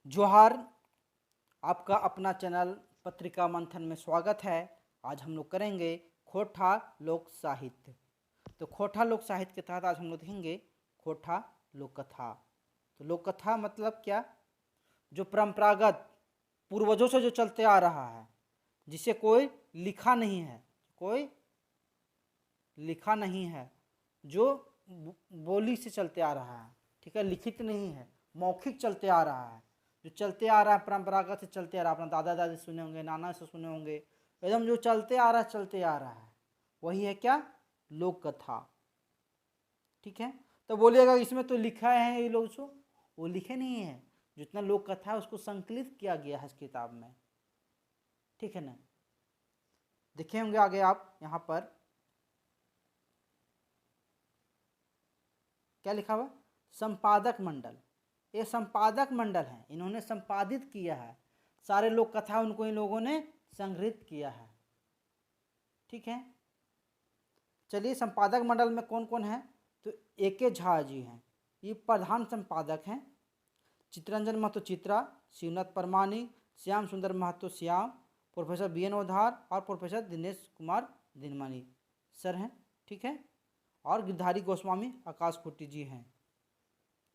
जोहार। आपका अपना चैनल पत्रिका मंथन में स्वागत है। आज हम लोग करेंगे खोटा लोक साहित्य। तो खोटा लोक साहित्य के तहत आज हम लोग देखेंगे खोटा लोक कथा। तो लोक कथा मतलब क्या? जो परंपरागत पूर्वजों से जो चलते आ रहा है, जिसे कोई लिखा नहीं है, जो बोली से चलते आ रहा है, ठीक है, लिखित नहीं है, मौखिक चलते आ रहा है, जो चलते आ रहा है, परंपरागत से चलते आ रहा है। अपना दादा दादी सुने होंगे, नाना से सुने होंगे, एकदम जो चलते आ रहा है वही है क्या? लोक कथा। ठीक है। तो बोलिएगा इसमें तो लिखा है ये लोग, सो वो लिखे नहीं है। जितना लोक कथा है उसको संकलित किया गया है इस किताब में। ठीक है ना? देखे होंगे आगे आप यहाँ पर क्या लिखा हुआ? संपादक मंडल। ये संपादक मंडल है, इन्होंने संपादित किया है सारे लोक कथा, उनको इन लोगों ने संग्रहित किया है। ठीक है। चलिए, संपादक मंडल में कौन कौन है? तो A.K. झा जी हैं, ये प्रधान संपादक हैं। चित्रंजन महतो चित्रा, शिवनाथ परमानी, श्याम सुंदर महतो श्याम, प्रोफेसर B.N. ओधार और प्रोफेसर दिनेश कुमार दिनमणि सर हैं। ठीक है। और गिरधारी गोस्वामी आकाश खुट्टी जी हैं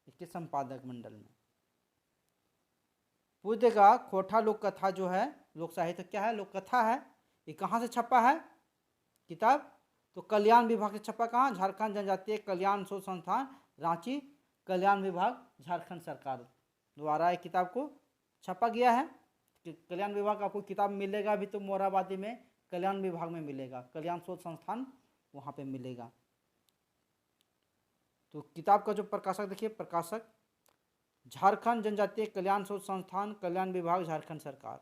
इसके संपादक मंडल में। पूछेगा खोटा लोक कथा जो है, लोक साहित्य क्या है? लोक कथा है। ये कहाँ से छपा है किताब? तो कल्याण विभाग से छपा। कहाँ? झारखंड जनजातीय कल्याण शोध संस्थान, रांची, कल्याण विभाग, झारखंड सरकार द्वारा एक किताब को छपा गया है। कल्याण विभाग का आपको किताब मिलेगा भी तो मोराबादी में कल्याण विभाग में मिलेगा, कल्याण शोध संस्थान वहाँ पे मिलेगा। तो किताब का जो प्रकाशक देखिए, प्रकाशक झारखंड जनजातीय कल्याण शोध संस्थान, कल्याण विभाग, झारखंड सरकार।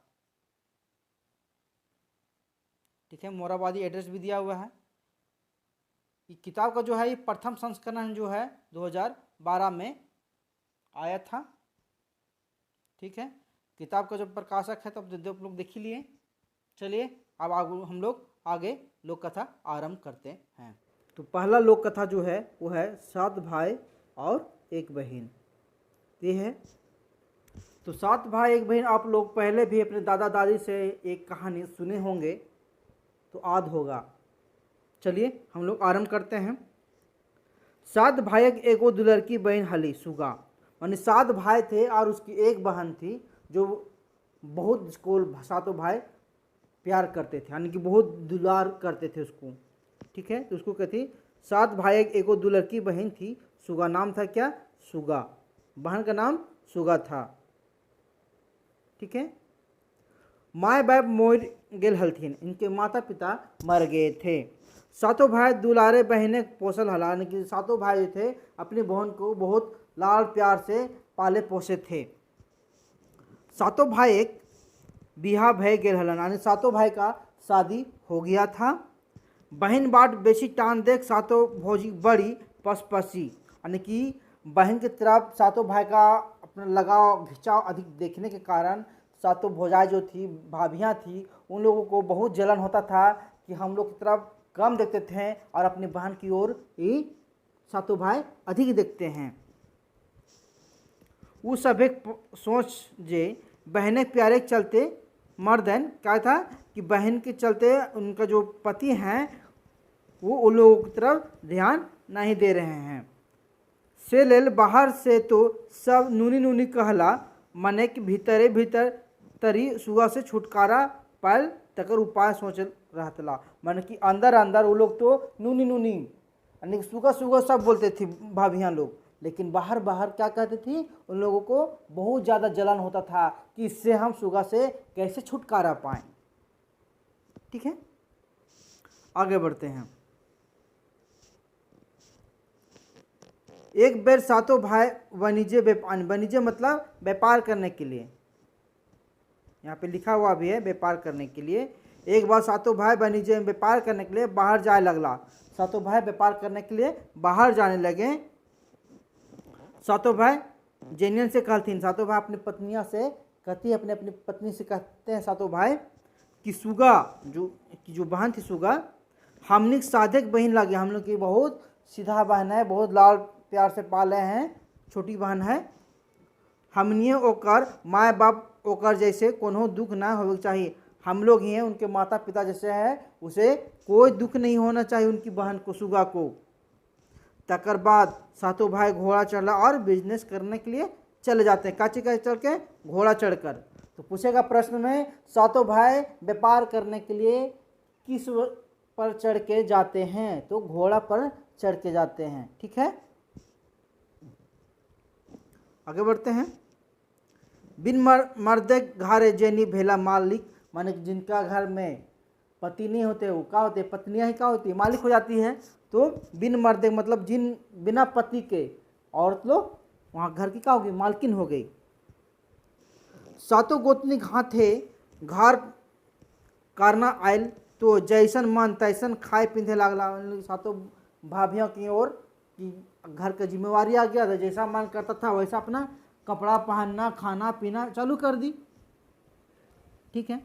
ठीक है। मोराबादी एड्रेस भी दिया हुआ है। ये किताब का जो है ये प्रथम संस्करण जो है 2012 में आया था। ठीक है। किताब का जो प्रकाशक है तब तो आप लोग देख ही लिए। चलिए अब हम लोग आगे लोक कथा आरंभ करते हैं। तो पहला लोक कथा जो है वो है 7 भाई और एक बहन। ये है तो 7 भाई एक बहन। आप लोग पहले भी अपने दादा दादी से एक कहानी सुने होंगे तो याद होगा। चलिए हम लोग आरंभ करते हैं। 7 भाई एगो दुलर की बहन हली सुगा। माने 7 भाई थे और उसकी एक बहन थी जो बहुत, इसको 7 भाई प्यार करते थे, यानी कि बहुत दुलार करते थे उसको। ठीक है। तो उसको कहती 7 भाई एगो दुलर की बहन थी सुगा। नाम था क्या? सुगा। बहन का नाम सुगा था। ठीक है। माए बाप मोर गेल हलथिन, इनके माता पिता मर गए थे। 7 भाई दुलारे बहने पोसल हला, यानी कि 7 भाई थे अपनी बहन को बहुत लाड़ प्यार से पाले पोसे थे। 7 भाई एक बिहा भय गेल हलन, यानी 7 भाई का शादी हो गया था। बहन बाट बेसी टान देख 7 भौजी बड़ी पसपसी, यानी कि बहन की तरफ 7 भाई का अपना लगाव खिंचाव अधिक देखने के कारण 7 भौजाई जो थी, भाभियाँ थी, उन लोगों को बहुत जलन होता था कि हम लोग की तरफ कम देखते थे और अपनी बहन की ओर ही 7 भाई अधिक देखते हैं। वो सब एक सोच जे बहने प्यारे के चलते मर्दन क्या था कि बहन के चलते उनका जो पति हैं वो उन लोगों की तरफ ध्यान नहीं दे रहे हैं। से लेल बाहर से तो सब नूनी नूनी कहला, मने कि भीतरे भीतर तरी सुगा से छुटकारा पायल तकर उपाय सोच रहतला। माने कि अंदर अंदर वो लोग तो नूनी नूनी यानी सुगा सुगा सब बोलते थे भाभियाँ लोग, लेकिन बाहर बाहर क्या कहती थी? उन लोगों को बहुत ज़्यादा जलन होता था कि इससे हम सुगा से कैसे छुटकारा पाएं। ठीक है। आगे बढ़ते हैं। एक बेर 7 भाई वाणिज्य वाणिज्य मतलब व्यापार करने के लिए, यहाँ पे लिखा हुआ भी है व्यापार करने के लिए। एक बार 7 भाई वाणिज्य में व्यापार करने के लिए बाहर जाए लगला। 7 भाई व्यापार करने के लिए बाहर जाने लगे। 7 भाई जेनियन से कहती, 7 भाई अपनी पत्नियां से कहती है, अपने अपनी पत्नी से कहते हैं 7 भाई कि सुगा जो बहन थी सुगा, हमने साधक बहन लगे, हम लोग की बहुत सीधा बहन है, बहुत लाल प्यार से पाले हैं, छोटी बहन है। हमनिए ओकर माय बाप ओकर जैसे कोनो दुख ना होवे चाहिए। हम लोग ही हैं उनके माता पिता जैसे है, उसे कोई दुख नहीं होना चाहिए उनकी बहन को, सुगा को। तकर बाद सातों भाई घोड़ा चढ़ा और बिजनेस करने के लिए चले जाते हैं। काची का चढ़ के? घोड़ा चढ़कर। तो पूछेगा प्रश्न में, सातों भाई व्यापार करने के लिए किस पर चढ़ के जाते हैं? तो घोड़ा पर चढ़ के जाते हैं। ठीक है, आगे बढ़ते हैं। बिन मर्दे घारे जेनी भेला मालिक, माने जिनका घर में पति नहीं होते वो क्या होते? पत्नियां ही क्या होती है? मालिक हो जाती है। तो बिन मर्दे मतलब जिन बिना पति के औरत लोग वहाँ घर की क्या होगी? मालकिन हो गई। सातों गोतनी हाथे घर करना आयल, तो जैसन मन तैसन खाए पींधे लागला। सातों भाभियों की ओर कि घर का जिम्मेवारी आ गया था, जैसा मन करता था वैसा अपना कपड़ा पहनना, खाना पीना चालू कर दी। ठीक है,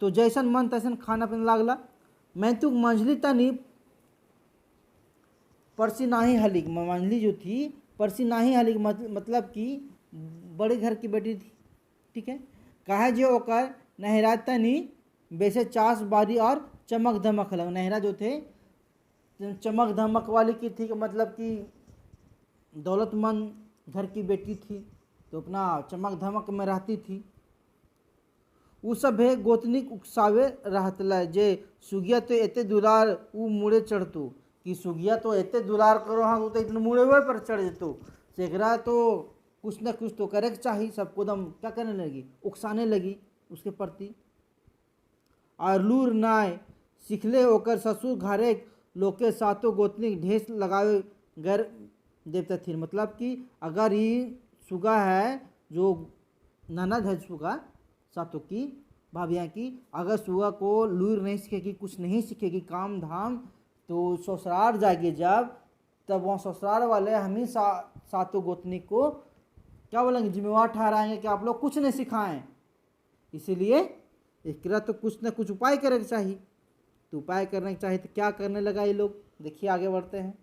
तो जैसन मन तैसन खाना पीना लागला। मैं तो मंझली तनी परसी नाही हलिक, मंझली जो थी परसी नाही हलिक, मतलब कि बड़े घर की बेटी थी। ठीक है, कहा जो ओकर नहरा तनी वैसे चास बारी और चमक धमक लग। नहरा जो थे चमक धमक वाली की थी, मतलब कि दौलतमंद घर की बेटी थी, तो अपना चमक धमक में रहती थी। उ सब है गोतनिक उकसावे रहतला जे सुगिया तो एते दुलार उ मुड़े चढ़तू, कि सुगिया तो एते दुलार करो हाँ तो इतने मुड़े हुए पर चढ़ जतू। सेकरा तो कुछ न कुछ तो करे चाहिए, सबको दम क्या करने लगी? उकसाने लगी उसके प्रति। और लूर नाय सिखले होकर ससुर घरे लोके सातों गोतनी ढेस लगावे घर देवता थी। मतलब कि अगर ये सुगा है जो ननद है, सुगा सातों की भाभियाँ की, अगर सुगा को लूर नहीं सीखेगी, कुछ नहीं सीखेगी काम धाम, तो ससुराल जाएगी जब, तब वहाँ ससुराल वाले हमेशा सातों गोतनी को क्या बोलेंगे? जिम्मेवार ठहराएंगे कि आप लोग कुछ नहीं सिखाएं। इसीलिए इसका तो कुछ न कुछ उपाय करने चाहिए। तो उपाय करने चाहिए तो क्या करने लगा ये लोग? देखिए आगे बढ़ते हैं।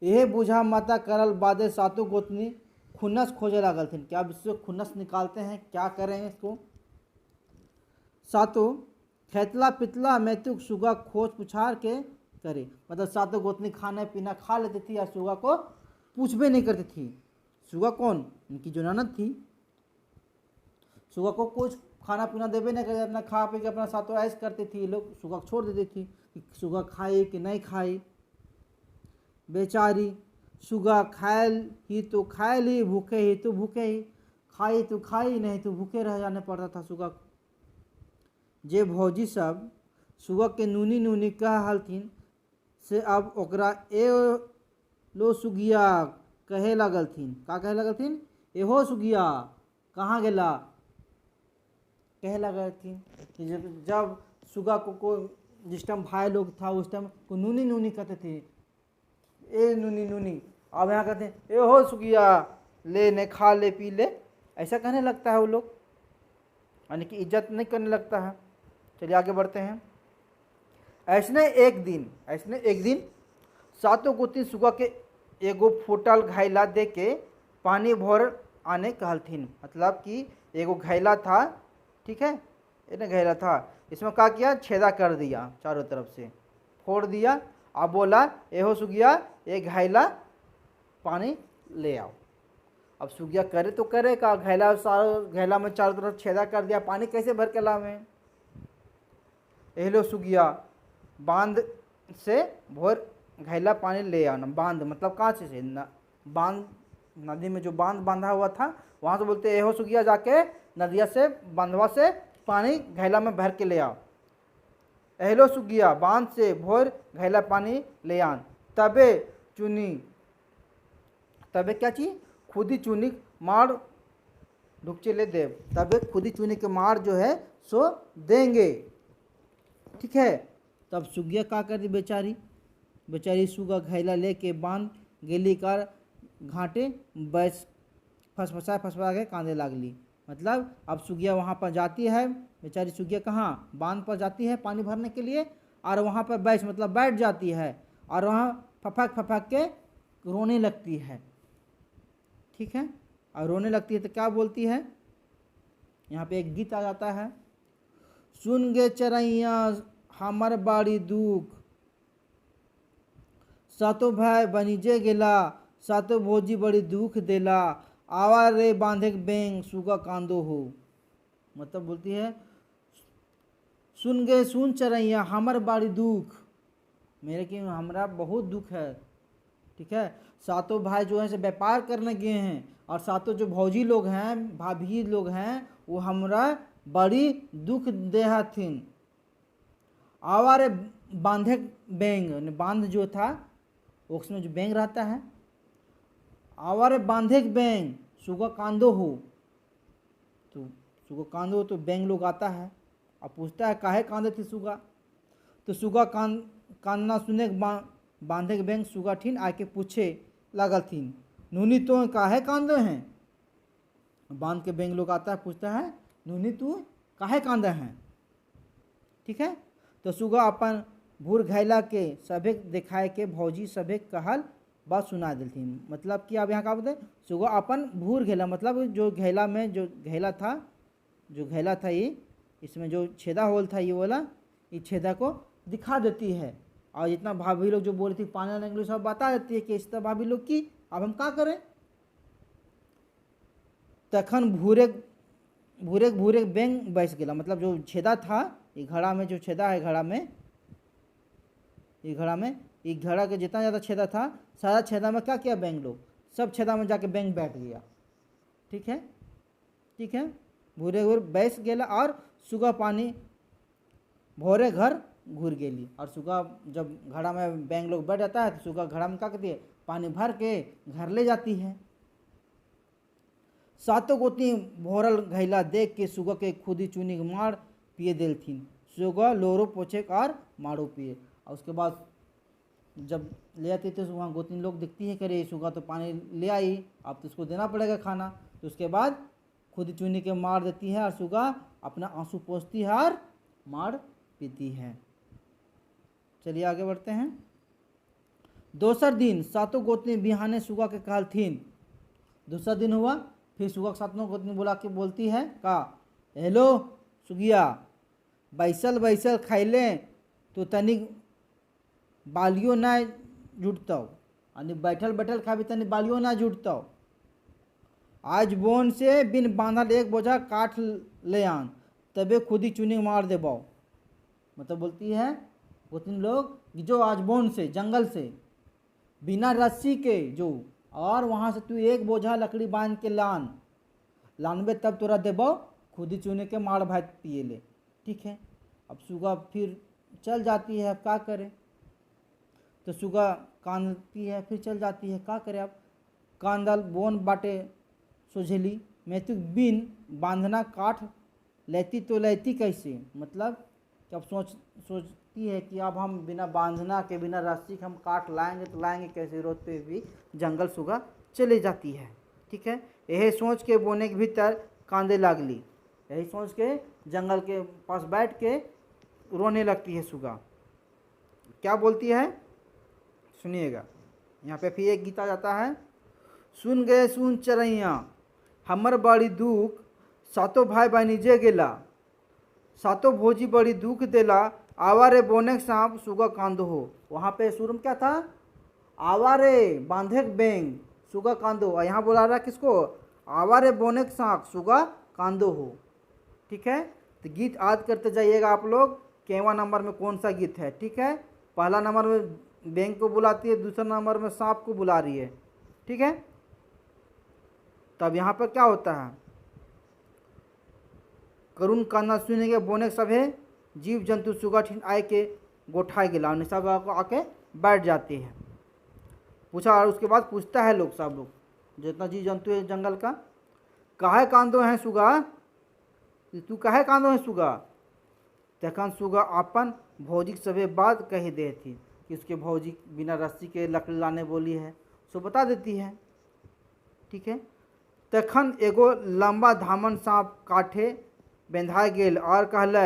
यह बुझा माता करल बादे सातों गोतनी खुन्नस खोजे लागल थी। क्या इससे खुन्नस निकालते हैं? क्या करें इसको? सातों खेतला पितला मैतुक सुगा खोज पुछार के करे, मतलब सातों गोतनी खाना पीना खा लेती थी और सुगा को पूछ भी नहीं करती थी। सुगा कौन? इनकी जो ननद थी। सुगा को कुछ खाना पीना देवे नहीं करते, अपना खा पी के अपना सातों ऐश करती थी। लोग सुगा को छोड़ देती थी कि सुगा खाए कि नहीं खाए। बेचारी सुगा खायल ही तो खाए ली, भूखे ही तो भूखे ही, खाई तो खाई, नहीं तो भूखे रह जाने पड़ता था सुगा को। जे भौजी सब सुगा के नूनी नूनी कह हलथिन से अब ओकरा ए लो सुगिया कहे लगलथिन। का कहे लगलथिन? एहो सुगिया कहाँ गेला कहे लगलथिन। जब सुगा को जिस टाइम भाई लोग था उस टाइम को नूनी नूनी कहते थे, ए नूनी नूनी। अब यहाँ कहते हैं ए हो सुगिया, ले ने खा ले पी ले, ऐसा कहने लगता है वो लोग, यानी कि इज्जत नहीं करने लगता है। चलिए आगे बढ़ते हैं। ऐसने एक दिन सातों गोतनी सुगा के एगो फूटल घैला दे के पानी भर आने कहलथिन। मतलब कि एगो घैला था, ठीक है, इन्हें घैला था, इसमें क्या किया? छेदा कर दिया, चारों तरफ से फोड़ दिया। अब बोला एहो सुगिया एक घैला पानी ले आओ। अब सुगिया करे तो करे का? घैला में चारों तरफ छेदा कर दिया, पानी कैसे भर के लावे? एहलो सुगिया बांध से भोर घैला पानी ले आना। बांध मतलब कहाँ से? बांध, नदी में जो बांध बांधा हुआ था वहाँ से बोलते एहो सुगिया जाके नदिया से बांधवा से पानी घैला में भर के ले आओ। एहलो सुगिया बांध से भोर घैला पानी ले आन, तबे चुनी, तबे क्या चीज? खुदी चुनी मार ढुकचे ले देव, तबे खुदी चुनी के मार जो है सो देंगे। ठीक है, तब सुगिया का कर दी बेचारी सुगा घैला लेके बांध गेली कर घाटे बस फसफसा के कांदे लागली। मतलब अब सुगिया वहाँ पर जाती है, बेचारी सुगिया कहाँ? बांध पर जाती है पानी भरने के लिए, और वहाँ पर बैठ जाती है और वहाँ फपक के रोने लगती है। ठीक है, और रोने लगती है तो क्या बोलती है, यहाँ पे एक गीत आ जाता है, सुन गे चरैया हमर बाड़ी दुख, सातो भाई बनिजे गेला, सातो भौजी बड़ी दुख देला, आवा रे बांधे बेंग सुगा कांदो हो। मतलब बोलती है, सुन गे सुन चरैया हमर बाड़ी दुख, मेरे की हमरा बहुत दुख है, ठीक है। सातों भाई जो है से व्यापार करने गए हैं, और सातों जो भौजी लोग हैं, भाभी लोग हैं, वो हमरा बड़ी दुख दे हथिन। आवारे बांधे बेंग, बांध जो था उसमें जो बेंग रहता है, आवारे बांधे बेंग सुगा कांदो हो, तो सुगा कांदो हो तो बेंग लोग आता है और पूछता है काहे कांदे थी सुगा, तो सुगा कांदना सुने बांधे के बेंग सुगा ठीन आके पूछे लागल थीन, नूनी तो काहे कांदे हैं। बांध के बेंग लोग आता है, पूछता है नूनी तू काहे कांदे हैं, ठीक है। तो सुगा अपन भूर घैला के सभे दिखाए के भौजी सभे कहल बात सुना दिलथिन। मतलब कि अब यहाँ का बोलते सुगा अपन भूर घेला, मतलब जो घेला में जो घेला था ये, इसमें जो छेदा होल था ये वाला, इस छेदा को दिखा देती है, और जितना भाभी लोग जो बोली थी पानी लाने के लिए सब बता देती है कि इस तरह भाभी लोग की अब हम क्या करें। तखन भूरे बेंग बैस गया, मतलब जो छेदा था ये घड़ा में, जो छेदा है घड़ा में, ये घड़ा के जितना ज़्यादा छेदा था, सारा छेदा में क्या किया बेंग लोग, सब छेदा में जाके बेंग बैठ गया, ठीक है। भूरे बैस गया, और सुगा पानी भोरे घर घूर गेली, और सुगा जब घड़ा में बेंग लोग बैठ जाता है तो सुगा घड़ा में क्या करती है, पानी भर के घर ले जाती है। सातों गोती भोरल घैला देख के सुगा के खुदी चुनी मार पिए दिलथिन, सुगा लोरो पोछे और मारो पिए। और उसके बाद जब ले आती थे वहाँ गोतीन लोग दिखती है, करे सुगा तो पानी ले आई, अब तो उसको देना पड़ेगा खाना, तो उसके बाद खुदी चुनी के मार देती है, और सुगा अपना आंसू पोंछती है और मार पीती है। चलिए आगे बढ़ते हैं। दोसर दिन सातों गोतनी बिहाने सुगा के कहलथिन, दूसरा दिन हुआ, फिर सुगा सातों गोतनी बुला के बोलती है का, हेलो सुगिया, बैसल खैले तो तनिक बालियो ना जुटतौ, यानी बैठल खाबी तनिक बालियो ना जुटतौ, आज बोन से बिन बांधल एक बोझा काट ले आन, तबे खुदी चुनी मार देबौ। मतलब बोलती है गोतनी लोग जो आज बोन से, जंगल से बिना रस्सी के जो, और वहाँ से तू एक बोझा लकड़ी बांध के लानबे तब तोरा देबो, खुदी चुने के मार भात पिए ले, ठीक है। अब सुगा फिर चल जाती है, अब क्या करे, तो सुगा कांदती है, फिर चल जाती है, क्या करे। अब कांदल बोन बाटे सोझेली, मैं तो बिन बांधना काट लेती तो लेती कैसे, मतलब जब सोचती है कि अब हम बिना बांधना के, बिना रस्सी के हम काट लाएंगे तो लाएंगे कैसे, रोते भी जंगल सुगा चले जाती है, ठीक है। यही सोच के बोने के भीतर कांदे लागली, यही सोच के जंगल के पास बैठ के रोने लगती है सुगा। क्या बोलती है सुनिएगा, यहाँ पे फिर एक गीत आ जाता है, सुन गए सुन चरैया हमर बड़ी दुख, सातों भाई बनिजे गेला, सातों भौजी बड़ी दुख देला, आवारे बोने सांप सुगा कांदो हो। वहाँ पे सुर में क्या था, आवारे बांधे बेंग सुगा कांदो, और यहाँ बोला रहा किसको, आवारे बोने सांप सुगा कांदो हो, ठीक है। तो गीत याद करते जाइएगा आप लोग, केवा नंबर में कौन सा गीत है, ठीक है। पहला नंबर में बेंग को बुलाती है, दूसरा नंबर में सांप को बुला रही है, ठीक है। तब यहाँ पर क्या होता है, करुण कान्ना सुनेंगे बोने सभे जीव जंतु सुगा ठीन आए के गोठाए गिला, सब आके बैठ जाते हैं। पूछा, और उसके बाद पूछता है लोग, सब लोग जितना जीव जंतु है जंगल का, काहे कांदो हैं सुगा, तू काहे कांदो है सुगा। तखन सुगा अपन भौजी सभे बात कही दे थी कि उसके भौजी बिना रस्सी के लकड़ी लाने बोली है, सो बता देती है, ठीक है। तखन एगो लंबा धामन सांप काठे बेंधा गेल और कहले,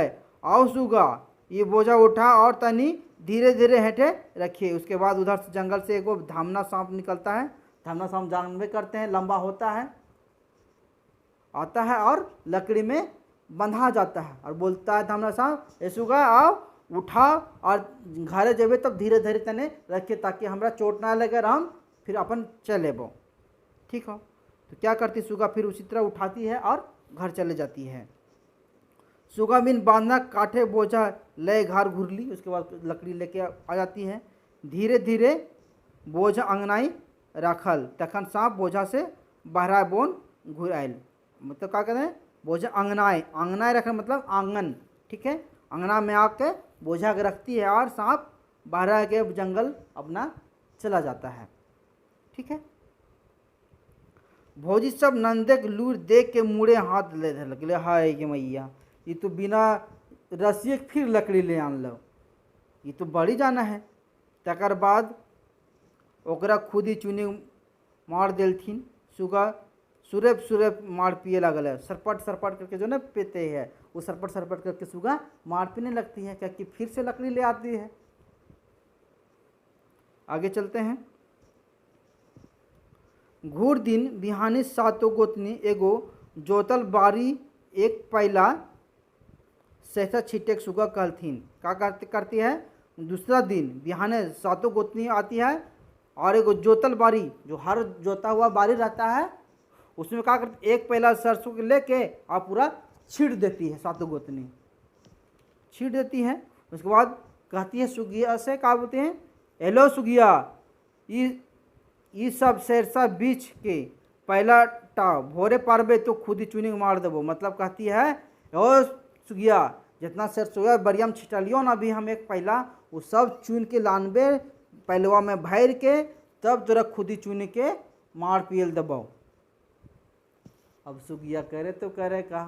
आओ सुगा ये बोझा उठा और तनी धीरे धीरे हेठे रखिए। उसके बाद उधर से जंगल से एगो धामना सांप निकलता है, धमना साम जानबे करते हैं, लंबा होता है, आता है और लकड़ी में बंधा जाता है और बोलता है धमना साम ए सुगा आओ उठा और घरे जेबे तब धीरे धीरे तने रखे ताकि हमरा चोट ना लगे और हम फिर अपन चले बो। ठीक हो, तो क्या करती सुगा, फिर उसी तरह उठाती है और घर चले जाती है। सुगा बिन बांधना काठे बोझा ले घर घुरली, उसके बाद लकड़ी लेके आ जाती है। धीरे धीरे बोझ अंगनाई रखल, तखन सांप बोझा से बहरा बोन घुरायल। मतलब क्या कहते हैं, बोझा अंगनाए, अंगनाए रखना मतलब आंगन। ठीक है, अंगना में आके बोझा के रखती है और सांप बहरा के जंगल अपना चला जाता है। ठीक है, भौजी सब नंदे के लूर देख के मुड़े हाथ ले लगले, हाय के मैया ये तो बिना रस्सी फिर लकड़ी ले आन लो, ये तो बड़ी जाना है। तकर बाद ओकरा खुद ही चुनी मार देलथिन। सुगा सुरेप सुरेप मार पिए लगल है, सरपट सरपट करके जो ना पीते हैं वो सरपट सरपट करके सुगा मार पीने लगती है, क्योंकि फिर से लकड़ी ले आती है। आगे चलते हैं। घूर दिन बिहानी सातो गोतनी एगो जोतल बारी एक पैला सहसा छिटे सुगा कहलथिन। क्या करती है, दूसरा दिन बिहाने सातों गोतनी आती है और एगो जोतल बारी, जो हर जोता हुआ बारी रहता है उसमें क्या करती, एक पैला सरसों के लेके और पूरा छीट देती है, सातों गोतनी छीट देती है। उसके बाद कहती है सुगिया से, क्या बोलते हैं, हेलो सुगिया ये सब सरसा बीच के पहला टा भोरे पारबे तो खुद ही चुनी मार देबो। मतलब कहती है ओ सुगिया जितना सरसों बरिया में छिटलियो ना अभी हम एक पहला वो सब चुन के लानबे पहलवा में भर के तब तोरा खुद ही चुन के मार पियल देबो। अब सुगिया करे तो करे का।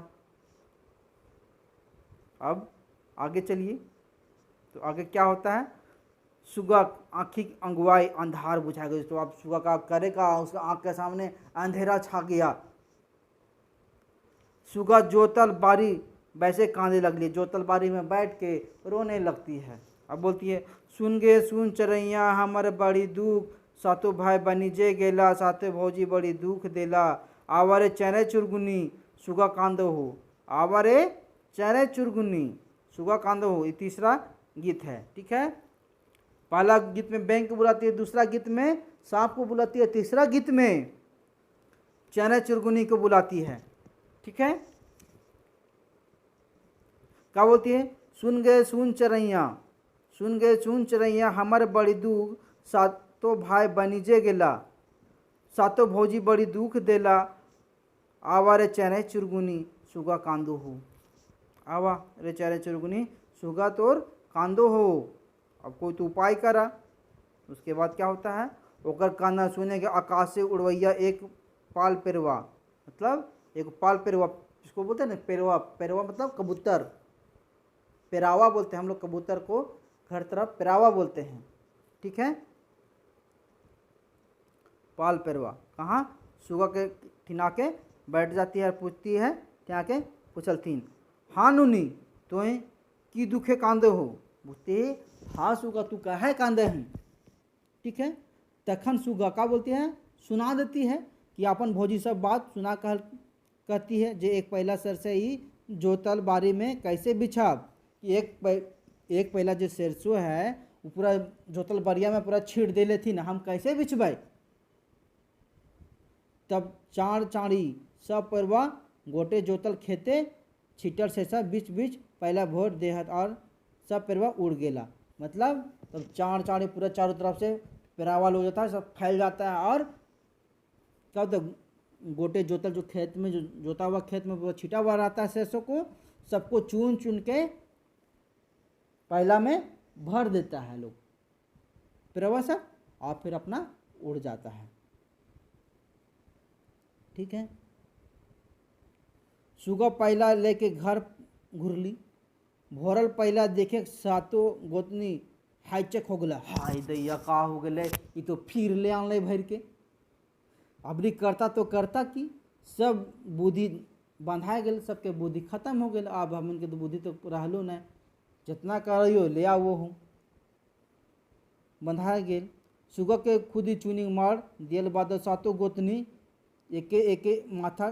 अब आगे चलिए, तो आगे क्या होता है, सुगा आँखी अंगुआई अंधार बुझाएगा। तो अब सुगा का करेगा, उसका आँख के सामने अंधेरा छा गया। सुगा जोतल बारी वैसे कांदे लगली, जोतल बारी में बैठ के रोने लगती है। अब बोलती है सुन गे सुन चरैया हमर बड़ी दुख, सातो भाई बनीजे गेला साते भौजी बड़ी दुख देला, आवारे चरे चुरगुनी सुगा कांदो हो, आवारे चरे चुरगुनी सुगा कांदो हो। ये तीसरा गीत है। ठीक है, पहला गीत में बैंक को बुलाती है, दूसरा गीत में सांप को बुलाती है, तीसरा गीत में चने चुरगुनी को बुलाती है। ठीक है, क्या बोलती है, सुन गए सुन चरैया, सुन गए सुन चरैया हमर बड़ी दुख, सातो भाई बनीजे गेला सातो भौजी बड़ी दुख देला, आवा रे चने चुरगुनी सुगा कांदो हो, आवा रे चने चुरगुनी सुगा तोर कांदो हो। अब कोई तो उपाय करा। उसके बाद क्या होता है, ओकर काना सुने के आकाश से उड़वैया एक पाल पेरवा, मतलब एक पाल पेरवा जिसको बोलते हैं ना, पेरवा, पेरवा मतलब कबूतर, पेरावा बोलते हैं हम लोग कबूतर को, हर तरफ पेरावा बोलते हैं। ठीक है, पाल पेरवा कहाँ, सुगा के ठिना के बैठ जाती है, पूछती है क्या के पूछलथिन, हाँ नुनी तो की दुखे कांदे हो, बोलते हाँ सुगा तू काहे कांदे हैं। ठीक है, तखन सुगा का बोलती है, सुना देती है कि अपन भौजी सब बात सुना कहती है, जे एक पहला सर से ही जोतल बारी में कैसे बिछाब, कि एक पहला जो सरसों है वो पूरा जोतल बारिया में पूरा छीट दे लेती ना, हम कैसे बिछबाई। तब चार चाड़ी सब परवा गोटे जोतल खेते छिटर से सब बीच बीच पहला भोर देहत और सब परवा उड़ गेला। मतलब तब चार चाड़ी पूरा चारों तरफ से पेरावाल हो जाता है, सब फैल जाता है और क्या होता है, गोटे जोतल जो खेत में जो जोता हुआ खेत में पूरा छिटा हुआ रहता है सरसों को, सबको चुन चुन के पहला में भर देता है लोग पेरावा सब, और फिर अपना उड़ जाता है। ठीक है, सुगा पहला लेके घर घुरली, भोरल पहला देखे सातों गोतनी हाईचक हो गला, हाय दैया का हो गए, ये तो फिर ले आन भर के। अबरी करता तो करता कि सब बुद्धि बंधा गए, सबके बुद्धि खत्म हो गए। अब हमन के तो बुद्धि तो रहलो नहीं, जितना करियो ले आओ हो, बंधा गेल। सुगा के खुद ही चुनिंग मार दियल बाद सातों गोतनी एके एके माथा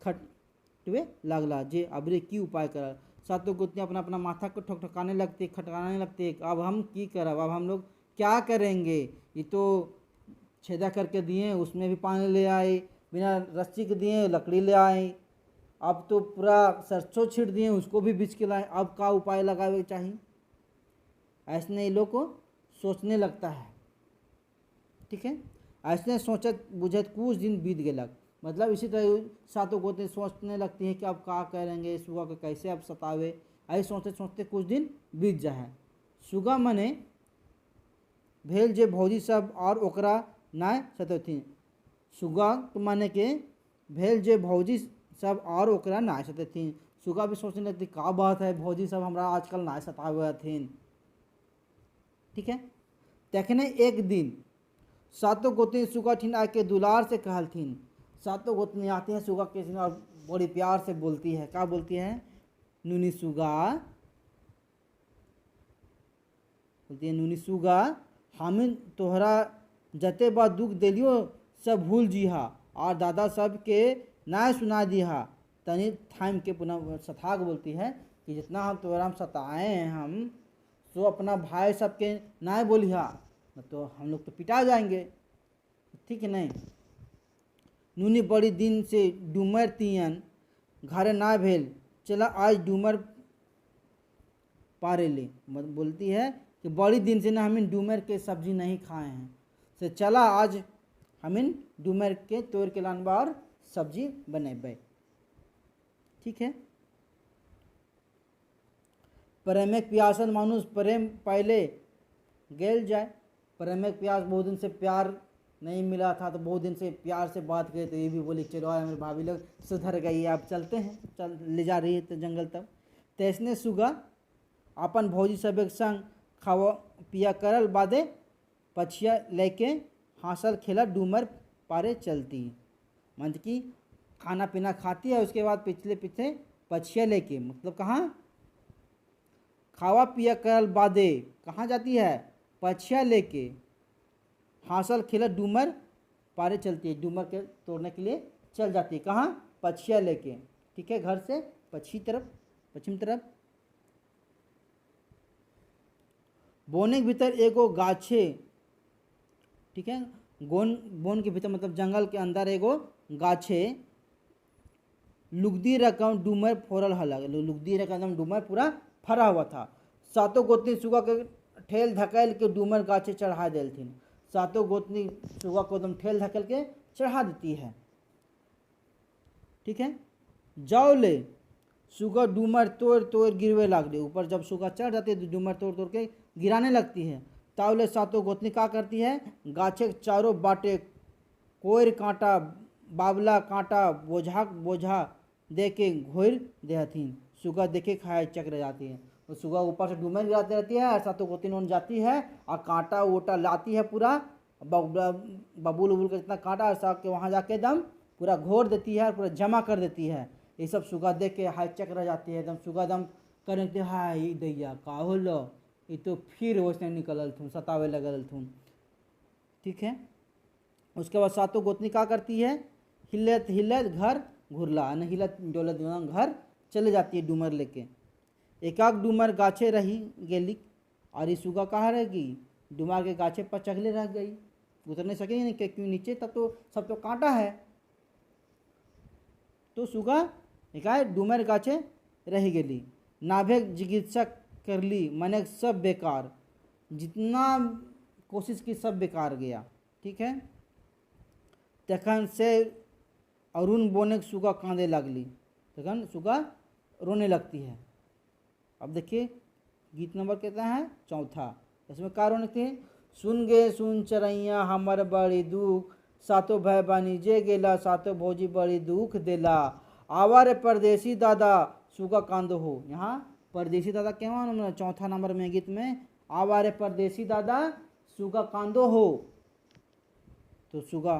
खटवे लागला जे अबरे की उपाय कर। सातों गोतनी अपना अपना माथा को ठकठकाने लगते, खटकाने लगते। अब हम की करब, अब हम लोग क्या करेंगे? ये तो छेदा करके दिए, उसमें भी पानी ले आए, बिना रस्सी के दिए लकड़ी ले आए, अब तो पूरा सरसों छीट दिए, उसको भी बीच के लाए। अब का उपाय लगावे चाहिए? ऐसने ये लोग को सोचने लगता है। ठीक है, ऐसने सोचत बुझत कुछ दिन बीत गलक। मतलब इसी तरह सातों गोते सोचने लगती हैं कि अब का करेंगे, सुगा को कैसे अब सतावे। ऐसे सोचते सोचते कुछ दिन बीत जाए। सुगा मने भेल जे भौजी सब और ओकरा नाय सतथिन। सुगा तो माने के भेल जे भौजी सब और ओकरा नाय सतथिन। सुगा भी सोचने लगती का बात है, भौजी सब हमरा आजकल नाय सतावे हथिन। ठीक है, तखने एक दिन सातों गोतनी सुगा ठिन आके दुलार से कहलथिन। सातों गोतनी आती हैं सुगा के और बड़ी प्यार से बोलती है। क्या बोलती है? नूनी सुगा, बोलती है नूनी सुगा, हमिन तोहरा जते बा दुख दिलियो सब भूल जीहा और दादा सब के ना सुना दिहा। तनी थाम के पुनः सथाग बोलती है कि जितना हम तोहरा हम सताए हैं हम, तो अपना भाई सबके ना बोलिहा, तो हम लोग तो पिटा जाएंगे। ठीक है नहीं? नूनी बड़ी दिन से डूमर तियन घरे ना भेल, चला आज डूमर पारे ले। बोलती है कि बड़ी दिन से ना हमें डूमर के सब्जी नहीं खाए हैं, से चला आज हमें डूमर के तोड़ के लानबा और सब्जी बनेबे। ठीक है, प्रेम प्यासन मानुष प्रेम पहले गेल जाए। प्रेम प्यास बहुत दिन से प्यार नहीं मिला था, तो बहुत दिन से प्यार से बात करे, तो ये भी बोली चलो यार मेरी भाभी लोग सुधर गई, अब चलते हैं, चल ले जा रही है तो जंगल। तब तैसने सुगा अपन भौजी सब एक संग खावा पिया करल बादे पछिया लेके हासल खेला डूमर पारे चलती। मतलब कि खाना पीना खाती है, उसके बाद पिछले पीछे पछिया लेके, मतलब कहाँ खावा पिया करल बादे कहाँ जाती है? पछिया लेके हासल खेला डूमर पारे चलती है। डूमर के तोड़ने के लिए चल जाती है। कहाँ? पछिया लेके। ठीक है, घर से पश्चिम तरफ। बोने के भीतर एगो गाछे, ठीक है, बोन के भीतर मतलब जंगल के अंदर एगो गाछे लुगदी रकम डूमर फोरल हला। लुगदी रकम डूमर पूरा फरा हुआ था। सातों गोतनी सुगा के ठेल धकेल के डूमर गाछे चढ़ा देलथिन। सातों गोतनी सुगा को एकदम ठेल धकेल के चढ़ा देती है। ठीक है, जाओ ले सुगा डूमर तोड़ तोड़ गिरवे लागले। ऊपर जब सुगा चढ़ जाती है तो डूमर तोड़ तोड़ के गिराने लगती है। तावले सातों गोतनी क्या करती है? गाछे के चारों बाटे कोयर कांटा, बावला कांटा, बोझा दे के घोर देहथिन। सुगा देखे खाए चक्र जाती है। तो सुगा ऊपर से डूमर गिराती रहती है, सातों गोतनी उन जाती है और कांटा वोटा लाती है, पूरा बबूल उबूल का जितना कांटा सब के वहाँ जाके एकदम पूरा घोर देती है, पूरा जमा कर देती है। ये सब सुगा देख के हाय चक रह जाती है। एकदम सुगा दम करते हाय दैया का होलो, ये तो फिर वैसे निकलल थून, सतावे लगल थून। ठीक है, उसके बाद सातों गोतनी क्या करती है? हिलत हिलत घर घुरला, न हिलत डोलत घर चले जाती है डूमर लेके। एकाक डूमर गाछे रही गेली और ये सुगा कहाँ रहेगी? डूमर के गाछे पर चगले रह गई, उतर नहीं सकेगी नहीं, क्यों नीचे तब तो सब तो कांटा है। तो सुगा एकाएक डूमर गाछे रह गेली। नाभेक चिकित्सा करली, मने सब बेकार, जितना कोशिश की सब बेकार गया। ठीक है, तखन से अरुण बोने सुगा कांदे लगली, तखन सुगा रोने लगती है। अब देखिए गीत नंबर कितना है? चौथा। इसमें क्या रोने लगती है? सुन गे सुन चरैया हमर बड़ी दुख, सातों भाई बानी जे गेला, सातों भौजी बड़ी दुख देला। आवारे परदेसी दादा सुगा कांदो हो। यहाँ परदेसी दादा क्या चौथा नंबर में गीत में आवारे परदेसी दादा सुगा कांदो हो, तो सुगा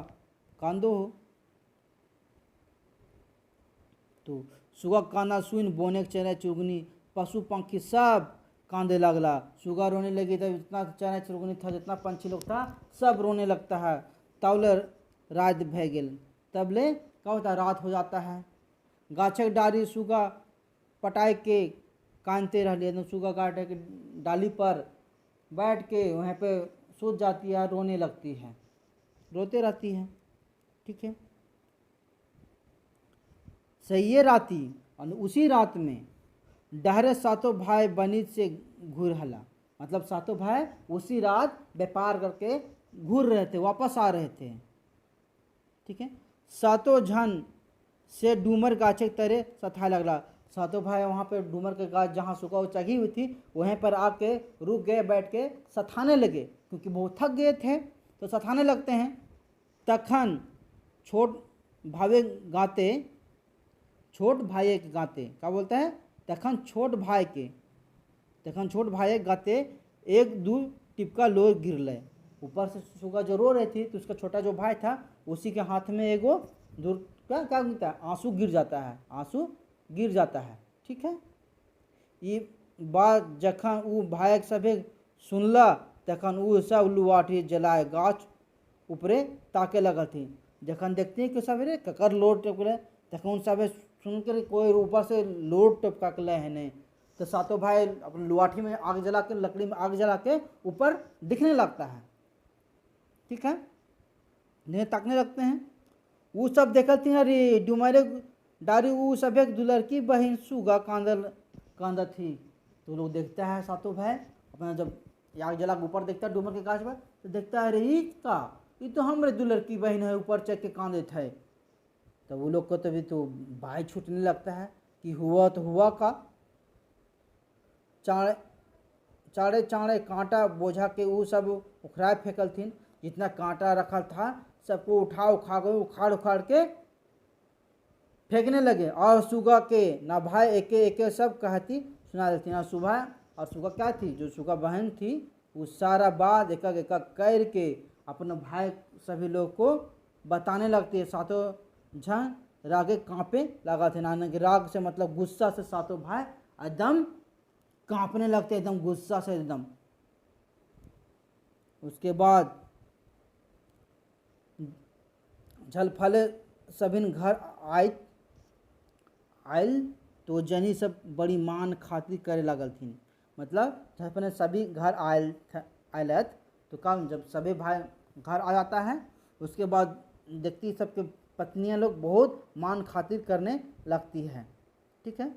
कांदो हो। तो सुगा काना सुन बोने चरे चुगनी पशु पंखी सब कांदे लगला। सुगा रोने लगी तब इतना चना चुरगुनी था, जितना पंछी लोग था सब रोने लगता है। तबले रात भय गेल, तबले क्या होता है, रात हो जाता है। गाछक डाली सुगा पटाए के कानते रह लिए, सुगा काटे के डाली पर बैठ के वहाँ पे सूत जाती है, रोने लगती है, रोते रहती है। ठीक है, सही है राती। और उसी रात में डहरे सातों भाई बनित से घूर हला, मतलब सातों भाई उसी रात व्यापार करके घूर रहे थे, वापस आ रहे थे। ठीक है, सातों झन से डूमर गाछे तरे सथा लगला। सातों भाई वहाँ पे डूमर के गाछ जहाँ सुगा चढ़ी हुई थी वहीं पर आके रुक गए, बैठ के सथाने लगे, क्योंकि बहुत थक गए थे तो सथाने लगते हैं। तखन छोट भावे गाते, छोट भाई के गाते क्या बोलते हैं, तखन छोट भाई के, तखन छोट भाई गाते एक दू टिपका लोर गिरले। ऊपर से सुगा जो रो रही थी तो उसका छोटा जो भाई था उसी के हाथ में एगो दूर क्या क्या गिरता है, आंसू गिर जाता है, आंसू गिर जाता है। ठीक है, ये बात जखन उ भाई सभे सुनला तखन उ सब लुआठी जलाए गाछ ऊपरे ताके लगल थी। जखन देखती कि सवेरे ककर लोड टपकले तखन सब सुन कर कोई ऊपर से लोड टपका है नहीं, तो सातों भाई अपने लुआठी में आग जला के, लकड़ी में आग जला के ऊपर दिखने लगता है। ठीक है, नहीं ताकने लगते हैं। वो सब देखती हैं, अरे डुमरे डारी वो सब एक दुलर की बहन सुगा कांदा थी। तो लोग देखता है सातों भाई अपना, जब आग जला के ऊपर देखता है डुमर के गाछ पर तो देखता है अरे ये तो हमारे दुलर की बहन है, ऊपर चढ़ के कांदे थे। तो वो लोग को तभी तो भाई छूटने लगता है कि हुआ तो हुआ का। चाड़े चाड़े चाड़े कांटा बोझा के वो सब उखड़ा फेंकल थी, जितना कांटा रखा था सबको उखाड़ उखाड़ के फेंकने लगे। और सुगा के ना भाई एके एके सब कहती सुना देती। ना सुबह और सुगा क्या थी, जो सुगा बहन थी वो सारा बात एक एक कर के अपने भाई सभी लोग को बताने लगती है। सातों झन रागे कांपे लगा थे, नाना के राग से मतलब गुस्सा से सातों भाई एकदम कांपने लगते, एकदम गुस्सा से एकदम। उसके बाद झलफले सभिन घर आयल तो जनी सब बड़ी मान खातिर करे लगल थी। मतलब झलफले सभी घर आयल तो काम जब सभी भाई घर आ जाता है उसके बाद देखती सबके पत्नियां लोग बहुत मान खातिर करने लगती है। ठीक है,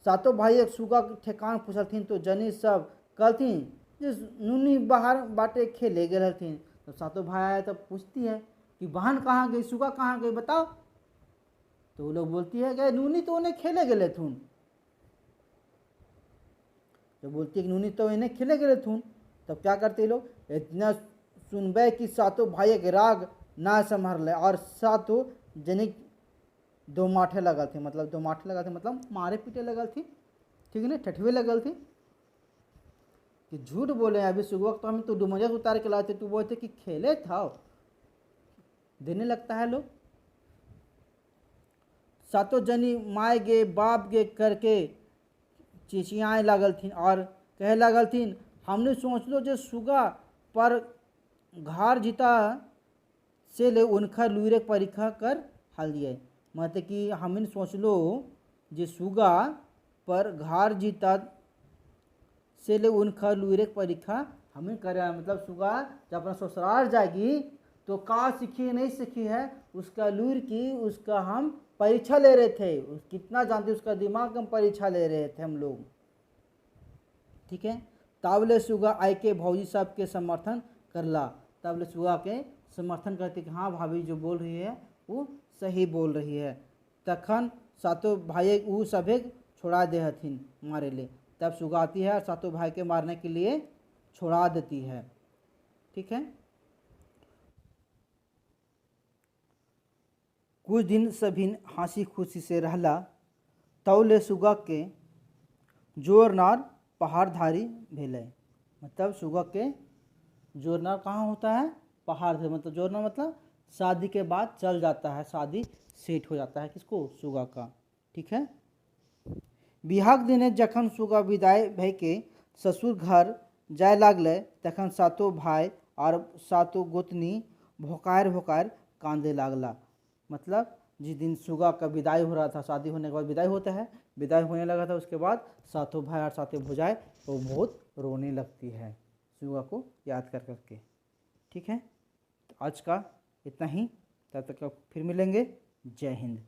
सातों भाई एक सुगा के ठेकान पूछलथिन तो जनी सब कहलथिन जे नूनी बाहर बाटे खेले गए रहथिन। तो सातों भाई आए तो पूछती है कि बहन कहाँ गई, सुगा कहाँ गई बताओ। तो वो लोग बोलती है कि नूनी तो उन्हें खेले गए थून। तो बोलती है कि नूनी तो इन्हें खेले गए थून। तब क्या करते लोग, इतना सुनबे कि सातों भाई के राग ना संभल और सातों जनी दो माठे लगल थे, मतलब दो माठे लगल थे मतलब मारे पीटे लगल थी। ठीक है ना, ठठवे लगल थी कि झूठ बोले अभी सुबह तो हम तो डुमरिया उतार के लाते, तू बोलते कि खेले था देने लगता है लोग। सातों जनी माए गे बाप गे करके चिचियाए लगल थी और कहे लगल थी हमने सोच लो जो सुगा पर घर जीता से ले उनका लूरे परीक्षा कर हाल दिए। मतलब कि हमने सोच लो जे सुगा पर घर जीता से ले उनका लूरे परीक्षा हमें करे। मतलब सुगा जब अपना ससुराल जाएगी तो का सीखी नहीं सीखी है उसका लूर की, उसका हम परीक्षा ले रहे थे, कितना जानते उसका दिमाग हम परीक्षा ले रहे थे हम लोग। ठीक है, तावले सुगा आई के भौजी साहब के समर्थन करला, तावले सुगा के समर्थन करते कि हाँ भाभी जो बोल रही है वो सही बोल रही है। तखन सातों भाई वो सभे छोड़ा दे हथिन मारे ले। तब सुगा आती है और सातों भाई के मारने के लिए छोड़ा देती है। ठीक है, कुछ दिन सभी हंसी खुशी से रहला। तौले सुगा के जोरनार पहाड़धारी भेले। मतलब सुगा के जोरनार कहाँ होता है, पहाड़ से। मतलब जोरनार मतलब शादी के बाद चल जाता है, शादी सेट हो जाता है किसको, सुगा का। ठीक है, बिहाक दिने जखन सुगा विदाई भय के ससुर घर जाय लागले तखन सातो भाई और सातो गोतनी भोकायर भोकायर कांदे लागला। मतलब जिस दिन सुगा का विदाई हो रहा था, शादी होने के बाद विदाई होता है, विदाई होने लगा था, उसके बाद सातों भाई और सातों भुजाएं वो बहुत रोने लगती है सुगा को याद कर करके। ठीक है, तो आज का इतना ही, तब तक फिर मिलेंगे। जय हिंद।